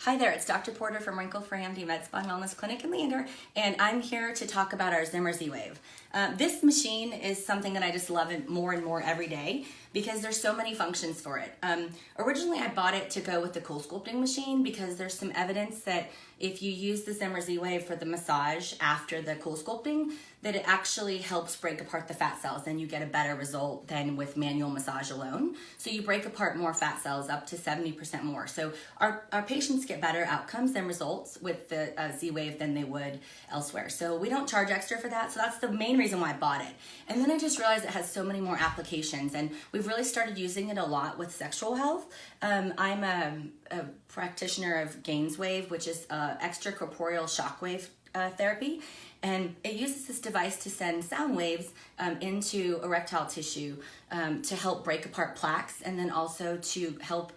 Hi there, it's Dr. Porter from Wrinkle Free MD Med Spa and Wellness Clinic in Leander, and I'm here to talk about our Zimmer ZWave. This machine is something that I just love more and more every day because there's so many functions for it. Originally, I bought it to go with the CoolSculpting machine because there's some evidence that if you use the Zimmer ZWave for the massage after the CoolSculpting, that it actually helps break apart the fat cells and you get a better result than with manual massage alone. So you break apart more fat cells, up to 70% more. So our patients get better outcomes and results with the Z-Wave than they would elsewhere. So we don't charge extra for that. So that's the main reason why I bought it. And then I just realized it has so many more applications, and we've really started using it a lot with sexual health. I'm a practitioner of GainsWave, which is extracorporeal shockwave therapy, and it uses this device to send sound waves into erectile tissue to help break apart plaques, and then also to help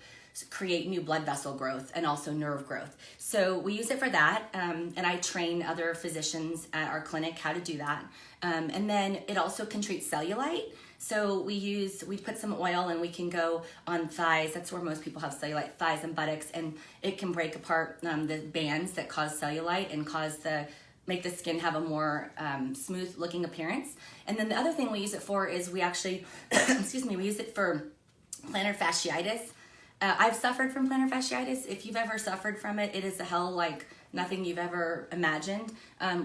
create new blood vessel growth and also nerve growth. So we use it for that, and I train other physicians at our clinic how to do that. And then it also can treat cellulite. So we put some oil and we can go on thighs. That's where most people have cellulite, thighs and buttocks, and it can break apart the bands that cause cellulite and make the skin have a more smooth looking appearance. And then the other thing we use it for is we actually, we use it for plantar fasciitis. I've suffered from plantar fasciitis. If you've ever suffered from it, it is a hell like nothing you've ever imagined,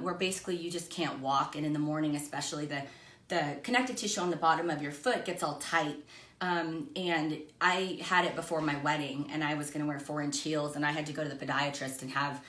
where basically you just can't walk, and in the morning especially the connective tissue on the bottom of your foot gets all tight. And I had it before my wedding, and I was going to wear 4-inch heels, and I had to go to the podiatrist and have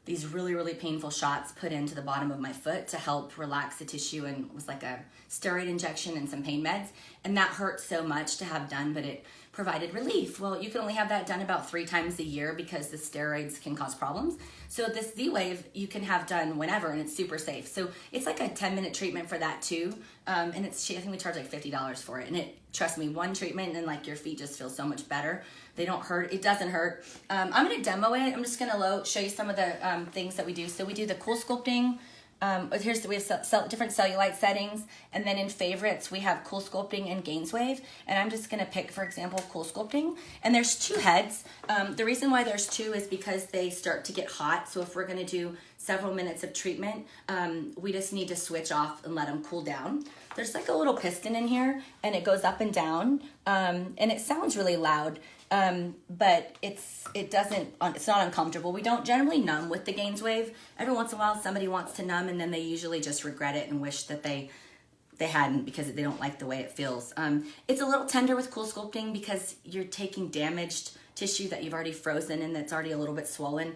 these really, really painful shots put into the bottom of my foot to help relax the tissue, and it was like a steroid injection and some pain meds. And that hurt so much to have done, but it provided relief. Well, you can only have that done about 3 times a year because the steroids can cause problems. So this Z-Wave you can have done whenever, and it's super safe. So it's like a 10-minute treatment for that too. And I think we charge like $50 for it. And it, trust me, one treatment and like your feet just feel so much better. They don't hurt. It doesn't hurt. I'm going to demo it. I'm just going to show you some of the things that we do. So we do the CoolSculpting. We have different cellulite settings, and then in favorites we have CoolSculpting and GainsWave, and I'm just going to pick, for example, CoolSculpting, and there's 2 heads. The reason why there's 2 is because they start to get hot, so if we're going to do several minutes of treatment, we just need to switch off and let them cool down. There's like a little piston in here, and it goes up and down, and it sounds really loud. But it's not uncomfortable. We don't generally numb with the GainsWave. Every once in a while somebody wants to numb, and then they usually just regret it and wish that they hadn't because they don't like the way it feels. It's a little tender with CoolSculpting because you're taking damaged tissue that you've already frozen and that's already a little bit swollen.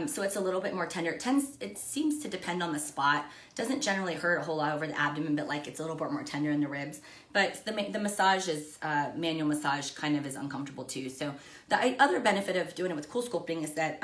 So it's a little bit more tender. It seems to depend on the spot. It doesn't generally hurt a whole lot over the abdomen, but like it's a little bit more tender in the ribs. But the massage is, manual massage kind of is uncomfortable too. So the other benefit of doing it with CoolSculpting is that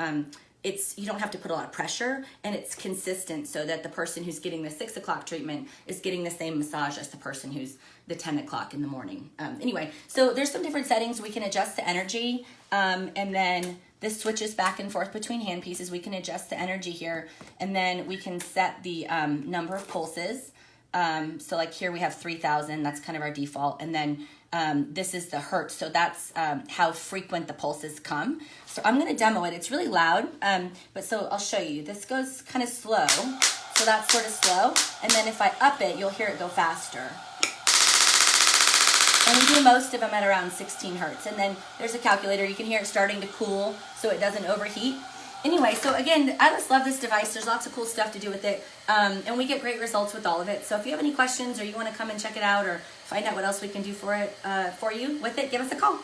you don't have to put a lot of pressure, and it's consistent so that the person who's getting the 6 o'clock treatment is getting the same massage as the person who's the 10 o'clock in the morning. Anyway, so there's some different settings. We can adjust the energy, and then this switches back and forth between hand pieces. We can adjust the energy here, and then we can set the number of pulses. So like here we have 3,000, that's kind of our default. And then this is the hertz, so that's how frequent the pulses come. So I'm gonna demo it. It's really loud, but so I'll show you. This goes kind of slow, so that's sort of slow. And then if I up it, you'll hear it go faster. And we do most of them at around 16 hertz. And then there's a calculator. You can hear it starting to cool so it doesn't overheat. Anyway, so again, I just love this device. There's lots of cool stuff to do with it, and we get great results with all of it. So if you have any questions or you want to come and check it out or find out what else we can do for you with it, give us a call.